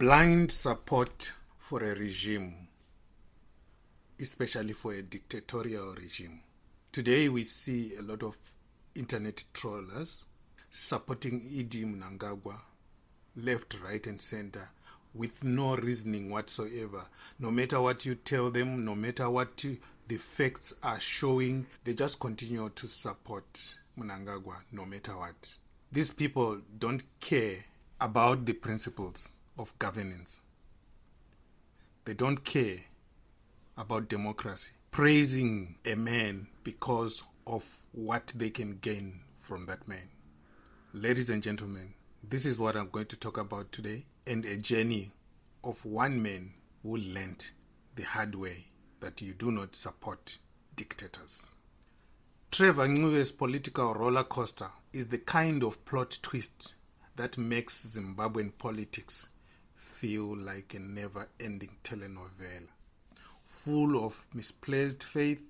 Blind support for a regime, especially for a dictatorial regime. Today we see a lot of internet trollers supporting Mnangagwa, left, right and center, with no reasoning whatsoever. No matter what you tell them, no matter what the facts are showing, they just continue to support Mnangagwa no matter what. These people don't care about the principles of governance. They don't care about democracy, praising a man because of what they can gain from that man. Ladies and gentlemen, this is what I'm going to talk about today, and a journey of one man who learned the hard way that you do not support dictators. Trevor Ncube's political roller coaster is the kind of plot twist that makes Zimbabwean politics feel like a never-ending telenovela, full of misplaced faith,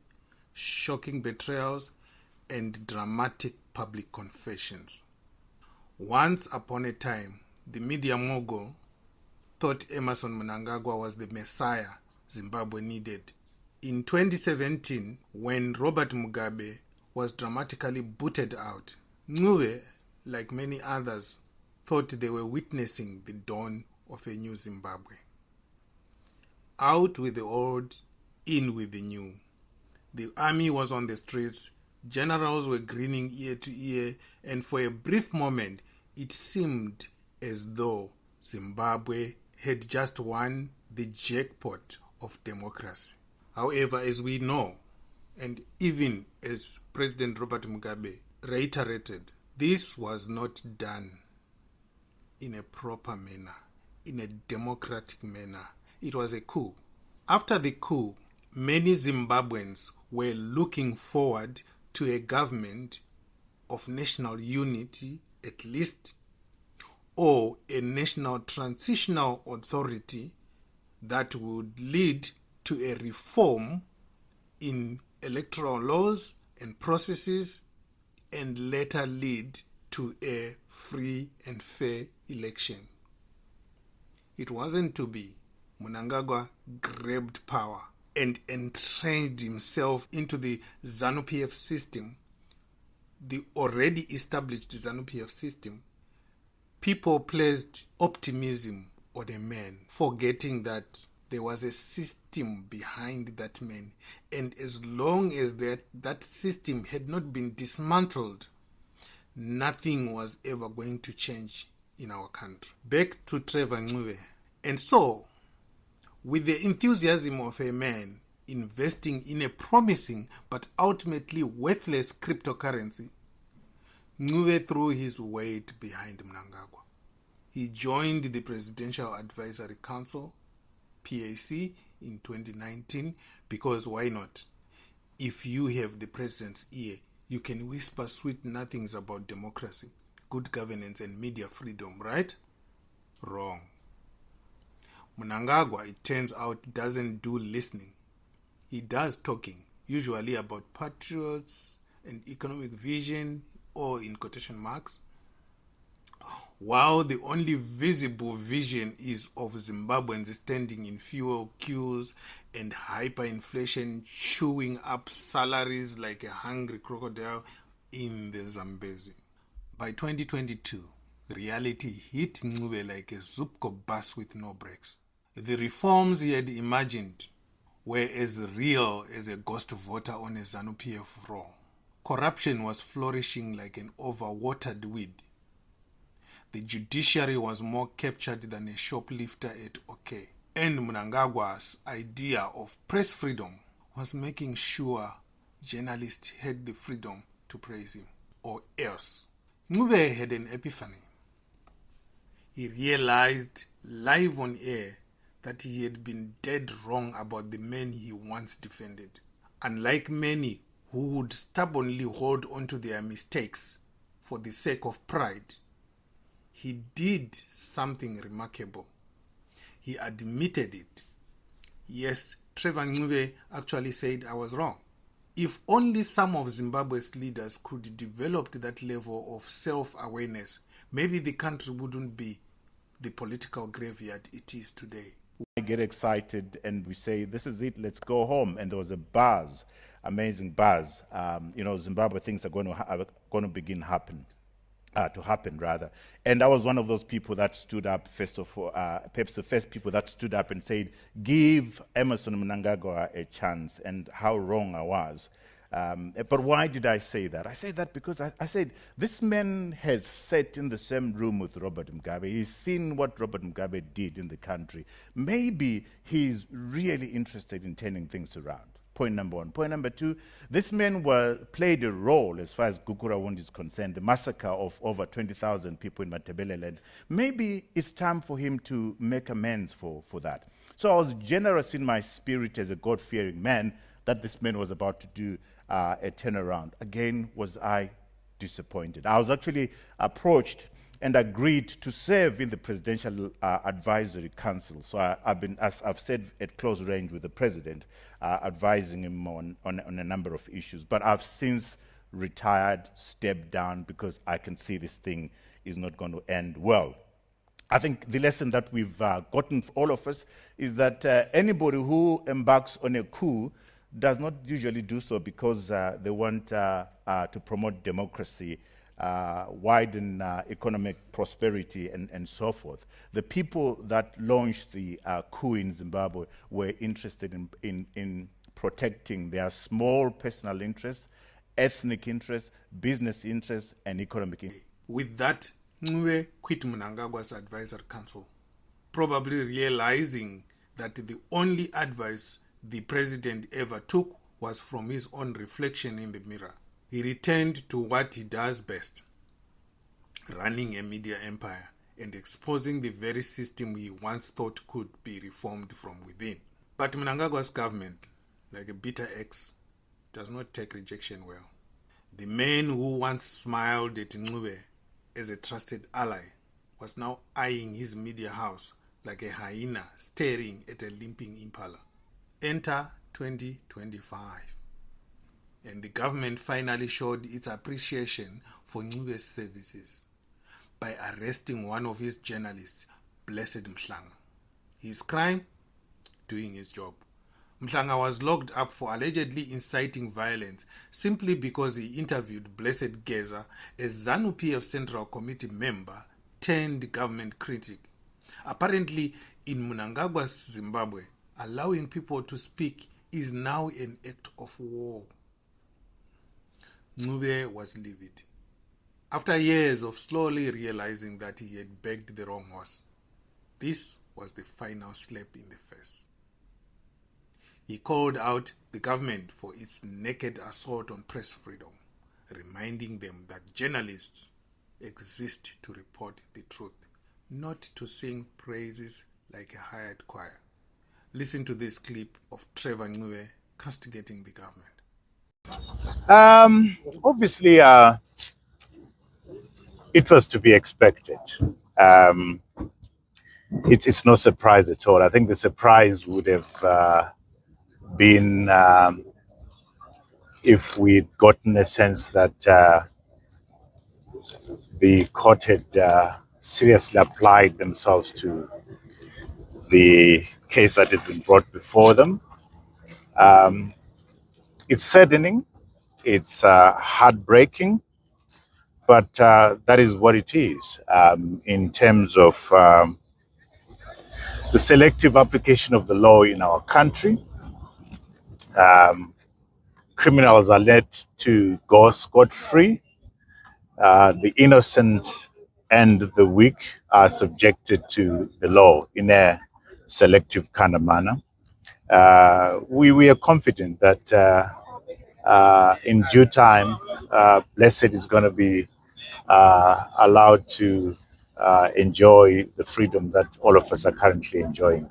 shocking betrayals, and dramatic public confessions. Once upon a time, the media mogul thought Emmerson Mnangagwa was the messiah Zimbabwe needed. In 2017, when Robert Mugabe was dramatically booted out, Ncube, like many others, thought they were witnessing the dawn of a new Zimbabwe. Out with the old, in with the new. The army was on the streets, generals were grinning ear to ear, and for a brief moment, it seemed as though Zimbabwe had just won the jackpot of democracy. However, as we know, and even as President Robert Mugabe reiterated, this was not done in a proper manner, in a democratic manner. It was a coup. After the coup, many Zimbabweans were looking forward to a government of national unity, at least, or a national transitional authority that would lead to a reform in electoral laws and processes and later lead to a free and fair election. It wasn't to be. Mnangagwa grabbed power and entrenched himself into the ZANU-PF system, the already established ZANU-PF system. People placed optimism on a man, forgetting that there was a system behind that man. And as long as that system had not been dismantled, nothing was ever going to change in our country. Back to Trevor Ncube. And so, with the enthusiasm of a man investing in a promising but ultimately worthless cryptocurrency, Ncube threw his weight behind Mnangagwa. He joined the Presidential Advisory Council, PAC, in 2019 because why not? If you have the president's ear, you can whisper sweet nothings about democracy, good governance and media freedom, right? Wrong. Mnangagwa, it turns out, doesn't do listening. He does talking, usually about patriots and economic vision, or in quotation marks, while the only visible vision is of Zimbabweans standing in fuel queues and hyperinflation chewing up salaries like a hungry crocodile in the Zambezi. By 2022, reality hit Ncube like a Zupco bus with no brakes. The reforms he had imagined were as real as a ghost voter on a ZANU-PF roll. Corruption was flourishing like an overwatered weed. The judiciary was more captured than a shoplifter at OK. And Mnangagwa's idea of press freedom was making sure journalists had the freedom to praise him, or else. Ncube had an epiphany. He realized live on air that he had been dead wrong about the men he once defended. Unlike many who would stubbornly hold on to their mistakes for the sake of pride, he did something remarkable. He admitted it. Yes, Trevor Ncube actually said, I was wrong. If only some of Zimbabwe's leaders could develop that level of self-awareness, maybe the country wouldn't be the political graveyard it is today. I get excited and we say, this is it, let's go home. And there was a buzz, amazing buzz. Zimbabwe things are going to begin to happen rather. And I was one of those people that stood up first of all, perhaps the first people that stood up and said, give Emmerson Mnangagwa a chance, and how wrong I was. But why did I say that? I say that because I said, this man has sat in the same room with Robert Mugabe. He's seen what Robert Mugabe did in the country. Maybe he's really interested in turning things around. Point number one. Point number two, this man played a role as far as Gukurawundi is concerned, the massacre of over 20,000 people in Matabeleland. Maybe it's time for him to make amends for that. So I was generous in my spirit as a God-fearing man that this man was about to do a turnaround. Again, was I disappointed. I was actually approached and agreed to serve in the Presidential Advisory Council. So I've been, as I've said, at close range with the President, advising him on a number of issues. But I've since retired, stepped down, because I can see this thing is not going to end well. I think the lesson that we've gotten, all of us, is that anybody who embarks on a coup does not usually do so because they want to promote democracy, widen economic prosperity, and so forth. The people that launched the coup in Zimbabwe were interested in protecting their small personal interests, ethnic interests, business interests, and economic interests. With that, Ncube quit Mnangagwa's advisory council, probably realizing that the only advice the president ever took was from his own reflection in the mirror. He returned to what he does best, running a media empire and exposing the very system he once thought could be reformed from within. But Mnangagwa's government, like a bitter ex, does not take rejection well. The man who once smiled at Ncube as a trusted ally was now eyeing his media house like a hyena staring at a limping impala. Enter 2025. And the government finally showed its appreciation for Ncube's services by arresting one of his journalists, Blessed Mhlanga. His crime? Doing his job. Mhlanga was locked up for allegedly inciting violence simply because he interviewed Blessed Geza, a ZANU-PF Central Committee member turned government critic. Apparently, in Mnangagwa's Zimbabwe, allowing people to speak is now an act of war. Ncube was livid. After years of slowly realizing that he had bagged the wrong horse, this was the final slap in the face. He called out the government for its naked assault on press freedom, reminding them that journalists exist to report the truth, not to sing praises like a hired choir. Listen to this clip of Trevor Ncube castigating the government. Obviously, it was to be expected. It's no surprise at all. I think the surprise would have been if we'd gotten a sense that the court had seriously applied themselves to the case that has been brought before them. It's saddening, it's heartbreaking, but that is what it is in terms of the selective application of the law in our country. Criminals are let to go scot-free. The innocent and the weak are subjected to the law in a selective kind of manner. We are confident that in due time, Blessed is going to be allowed to enjoy the freedom that all of us are currently enjoying.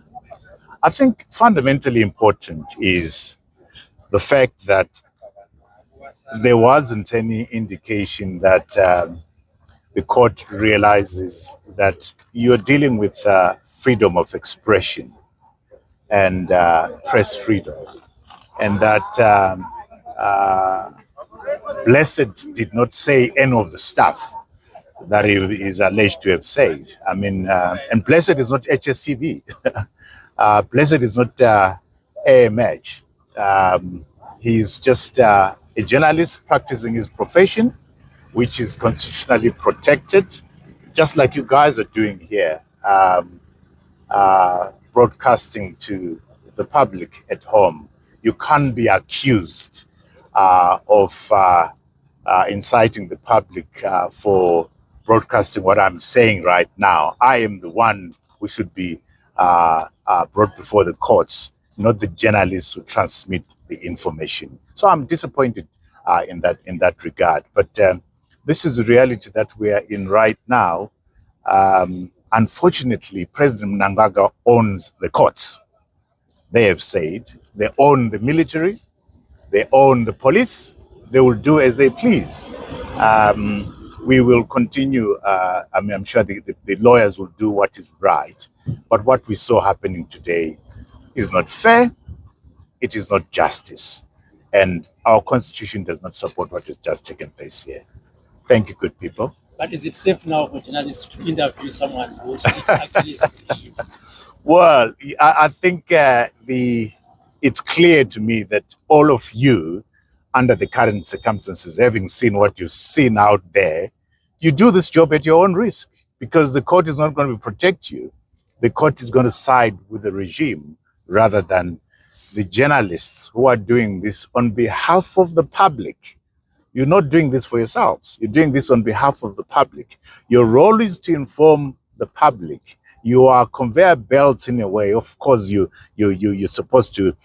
I think fundamentally important is the fact that there wasn't any indication that the court realizes that you're dealing with freedom of expression and press freedom, and that Blessed did not say any of the stuff that he is alleged to have said. I mean, and Blessed is not HSTV. Blessed is not AMH. He's just a journalist practicing his profession, which is constitutionally protected, just like you guys are doing here, broadcasting to the public at home. You can't be accused of inciting the public for broadcasting what I'm saying right now. I am the one who should be brought before the courts, not the journalists who transmit the information. So I'm disappointed in that regard. But this is the reality that we are in right now. Unfortunately, President Mnangagwa owns the courts. They have said they own the military, they own the police, they will do as they please. We will continue, I'm sure the lawyers will do what is right. But what we saw happening today is not fair, it is not justice. And our constitution does not support what has just taken place here. Thank you, good people. But is it safe now for journalists to interview someone who speaks against the regime? Well, I think it's clear to me that all of you, under the current circumstances, having seen what you've seen out there, you do this job at your own risk, because the court is not going to protect you. The court is going to side with the regime rather than the journalists who are doing this on behalf of the public. You're not doing this for yourselves. You're doing this on behalf of the public. Your role is to inform the public. You are conveyor belts in a way. Of course, you're supposed to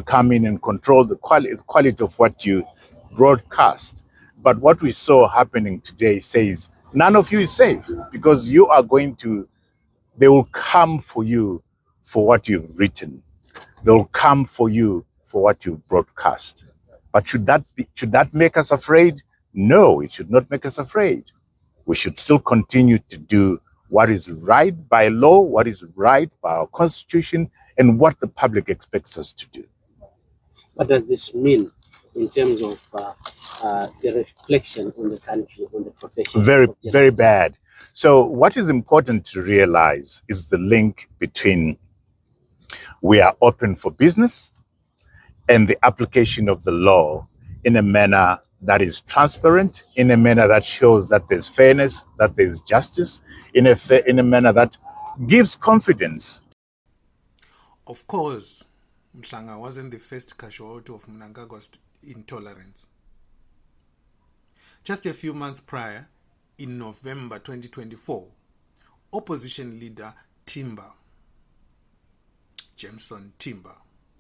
come in and control the quality of what you broadcast. But what we saw happening today says none of you is safe, because you are they will come for you for what you've written. They will come for you for what you've broadcast. But should that make us afraid? No, it should not make us afraid. We should still continue to do what is right by law, what is right by our constitution, and what the public expects us to do. What does this mean in terms of the reflection on the country, on the profession? Very, very bad. So what is important to realize is the link between we are open for business and the application of the law in a manner that is transparent, in a manner that shows that there's fairness, that there's justice, in a manner that gives confidence. Of course, Mhlanga wasn't the first casualty of Mnangagwa's intolerance. Just a few months prior, in November 2024, opposition leader Jameson Timber,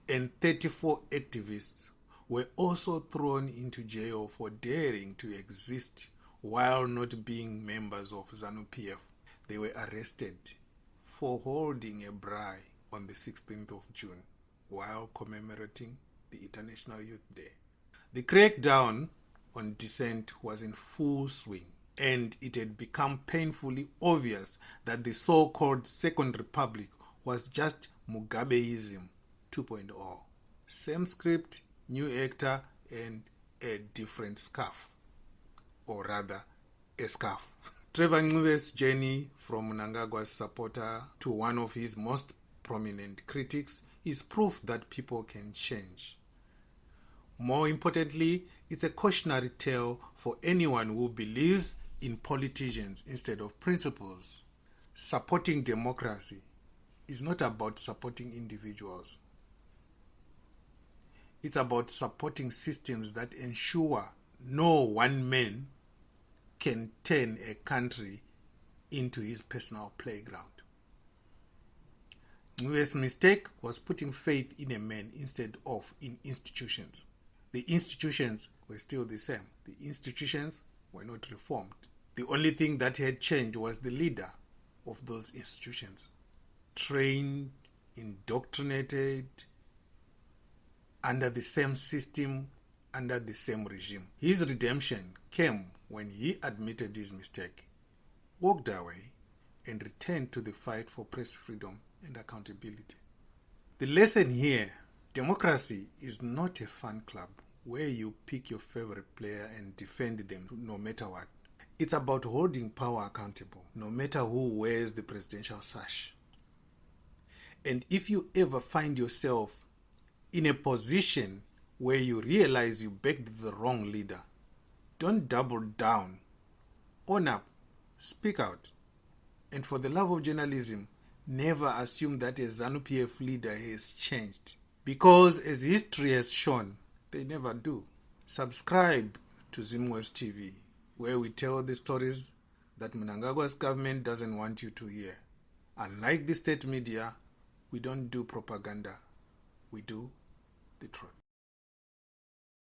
and 34 activists were also thrown into jail for daring to exist while not being members of ZANU-PF. They were arrested for holding a braai on the 16th of June while commemorating the International Youth Day. The crackdown on dissent was in full swing, and it had become painfully obvious that the so-called Second Republic was just Mugabeism 2.0. Same script, new actor, and a different scarf. Or rather, a scarf. Trevor Ncube's journey from Mnangagwa's supporter to one of his most prominent critics is proof that people can change. More importantly, it's a cautionary tale for anyone who believes in politicians instead of principles. Supporting democracy is not about supporting individuals. It's about supporting systems that ensure no one man can turn a country into his personal playground. Ncube's mistake was putting faith in a man instead of in institutions. The institutions were still the same. The institutions were not reformed. The only thing that had changed was the leader of those institutions. Trained, indoctrinated, under the same system, under the same regime. His redemption came when he admitted his mistake, walked away, and returned to the fight for press freedom and accountability. The lesson here, democracy is not a fan club where you pick your favorite player and defend them no matter what. It's about holding power accountable, no matter who wears the presidential sash. And if you ever find yourself in a position where you realize you backed the wrong leader, don't double down. Own up. Speak out. And for the love of journalism, never assume that a ZANU-PF leader has changed. Because as history has shown, they never do. Subscribe to Zimwaves TV, where we tell the stories that Mnangagwa's government doesn't want you to hear. Unlike the state media, we don't do propaganda. We do the truth.